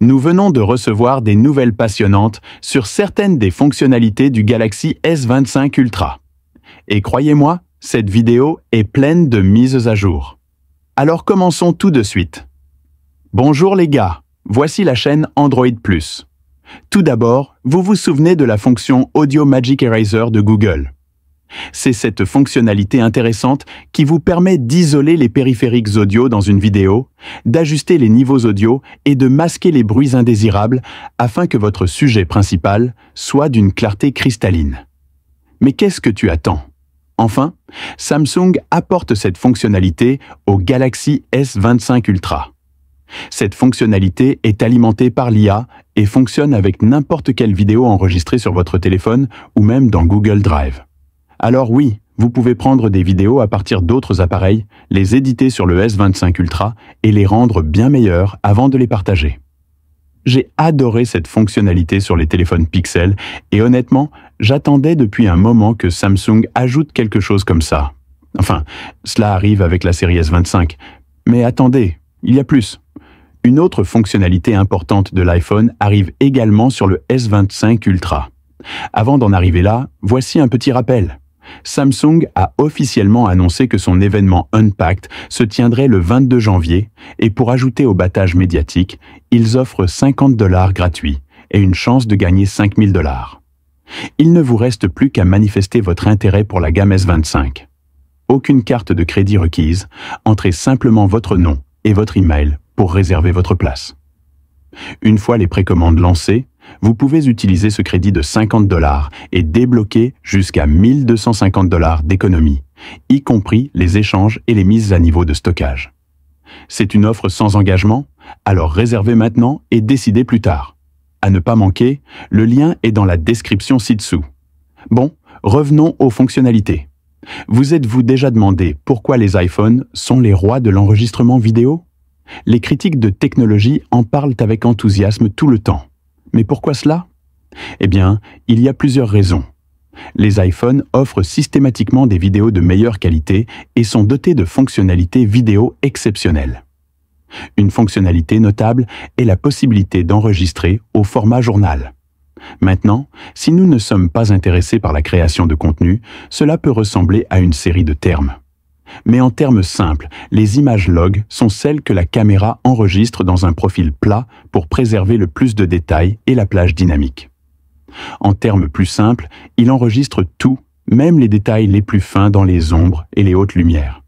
Nous venons de recevoir des nouvelles passionnantes sur certaines des fonctionnalités du Galaxy S25 Ultra. Et croyez-moi, cette vidéo est pleine de mises à jour. Alors commençons tout de suite. Bonjour les gars, voici la chaîne Android+. Tout d'abord, vous vous souvenez de la fonction Audio Magic Eraser de Google. C'est cette fonctionnalité intéressante qui vous permet d'isoler les périphériques audio dans une vidéo, d'ajuster les niveaux audio et de masquer les bruits indésirables afin que votre sujet principal soit d'une clarté cristalline. Mais qu'est-ce que tu attends? Enfin, Samsung apporte cette fonctionnalité au Galaxy S25 Ultra. Cette fonctionnalité est alimentée par l'IA et fonctionne avec n'importe quelle vidéo enregistrée sur votre téléphone ou même dans Google Drive. Alors oui, vous pouvez prendre des vidéos à partir d'autres appareils, les éditer sur le S25 Ultra et les rendre bien meilleures avant de les partager. J'ai adoré cette fonctionnalité sur les téléphones Pixel et honnêtement, j'attendais depuis un moment que Samsung ajoute quelque chose comme ça. Enfin, cela arrive avec la série S25. Mais attendez, il y a plus. Une autre fonctionnalité importante de l'iPhone arrive également sur le S25 Ultra. Avant d'en arriver là, voici un petit rappel. Samsung a officiellement annoncé que son événement Unpacked se tiendrait le 22 janvier et pour ajouter au battage médiatique, ils offrent $50 gratuits et une chance de gagner $5000. Il ne vous reste plus qu'à manifester votre intérêt pour la gamme S25. Aucune carte de crédit requise, entrez simplement votre nom et votre email pour réserver votre place. Une fois les précommandes lancées, vous pouvez utiliser ce crédit de $50 et débloquer jusqu'à $1250 d'économie, y compris les échanges et les mises à niveau de stockage. C'est une offre sans engagement, alors réservez maintenant et décidez plus tard. À ne pas manquer, le lien est dans la description ci-dessous. Bon, revenons aux fonctionnalités. Vous êtes-vous déjà demandé pourquoi les iPhones sont les rois de l'enregistrement vidéo? Les critiques de technologie en parlent avec enthousiasme tout le temps. Mais pourquoi cela? Eh bien, il y a plusieurs raisons. Les iPhones offrent systématiquement des vidéos de meilleure qualité et sont dotés de fonctionnalités vidéo exceptionnelles. Une fonctionnalité notable est la possibilité d'enregistrer au format journal. Maintenant, si nous ne sommes pas intéressés par la création de contenu, cela peut ressembler à une série de termes. Mais en termes simples, les images log sont celles que la caméra enregistre dans un profil plat pour préserver le plus de détails et la plage dynamique. En termes plus simples, il enregistre tout, même les détails les plus fins dans les ombres et les hautes lumières.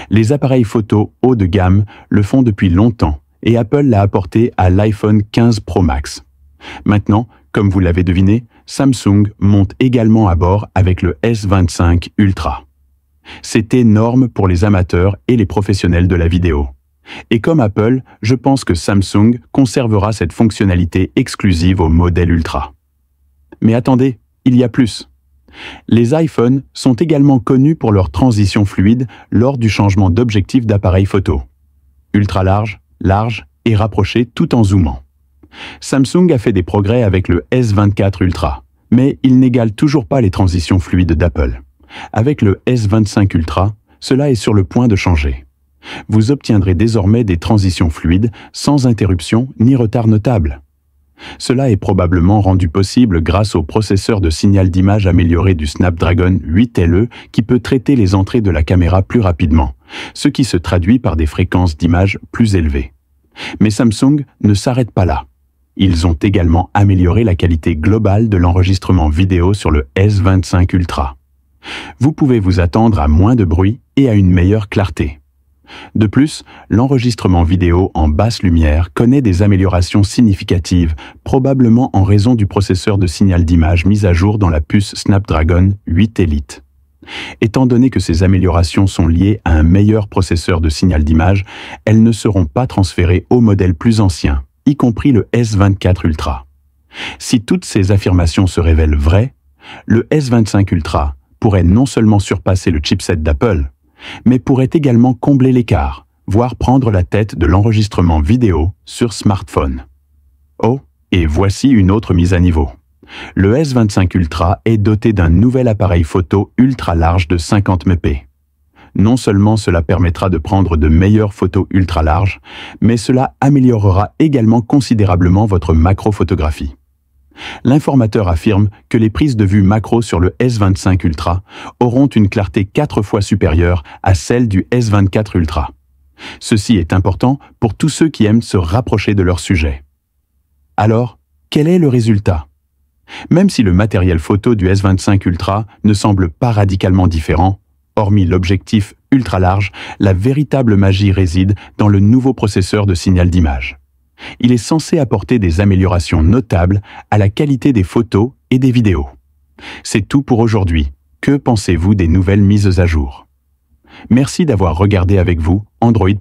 Les appareils photo haut de gamme le font depuis longtemps et Apple l'a apporté à l'iPhone 15 Pro Max. Maintenant, comme vous l'avez deviné, Samsung monte également à bord avec le S25 Ultra. C'est énorme pour les amateurs et les professionnels de la vidéo. Et comme Apple, je pense que Samsung conservera cette fonctionnalité exclusive au modèle Ultra. Mais attendez, il y a plus. Les iPhones sont également connus pour leur transition fluide lors du changement d'objectif d'appareil photo. Ultra large, large et rapproché tout en zoomant. Samsung a fait des progrès avec le S24 Ultra, mais il n'égale toujours pas les transitions fluides d'Apple. Avec le S25 Ultra, cela est sur le point de changer. Vous obtiendrez désormais des transitions fluides sans interruption ni retard notable. Cela est probablement rendu possible grâce au processeur de signal d'image amélioré du Snapdragon 8 LE qui peut traiter les entrées de la caméra plus rapidement, ce qui se traduit par des fréquences d'image plus élevées. Mais Samsung ne s'arrête pas là. Ils ont également amélioré la qualité globale de l'enregistrement vidéo sur le S25 Ultra. Vous pouvez vous attendre à moins de bruit et à une meilleure clarté. De plus, l'enregistrement vidéo en basse lumière connaît des améliorations significatives, probablement en raison du processeur de signal d'image mis à jour dans la puce Snapdragon 8 Elite. Étant donné que ces améliorations sont liées à un meilleur processeur de signal d'image, elles ne seront pas transférées au modèle plus ancien, y compris le S24 Ultra. Si toutes ces affirmations se révèlent vraies, le S25 Ultra pourrait non seulement surpasser le chipset d'Apple, mais pourrait également combler l'écart, voire prendre la tête de l'enregistrement vidéo sur smartphone. Oh, et voici une autre mise à niveau. Le S25 Ultra est doté d'un nouvel appareil photo ultra large de 50 mp. Non seulement cela permettra de prendre de meilleures photos ultra larges, mais cela améliorera également considérablement votre macrophotographie. L'informateur affirme que les prises de vue macro sur le S25 Ultra auront une clarté 4 fois supérieure à celle du S24 Ultra. Ceci est important pour tous ceux qui aiment se rapprocher de leur sujet. Alors, quel est le résultat? Même si le matériel photo du S25 Ultra ne semble pas radicalement différent, hormis l'objectif ultra large, la véritable magie réside dans le nouveau processeur de signal d'image. Il est censé apporter des améliorations notables à la qualité des photos et des vidéos. C'est tout pour aujourd'hui. Que pensez-vous des nouvelles mises à jour? Merci d'avoir regardé avec vous Android+.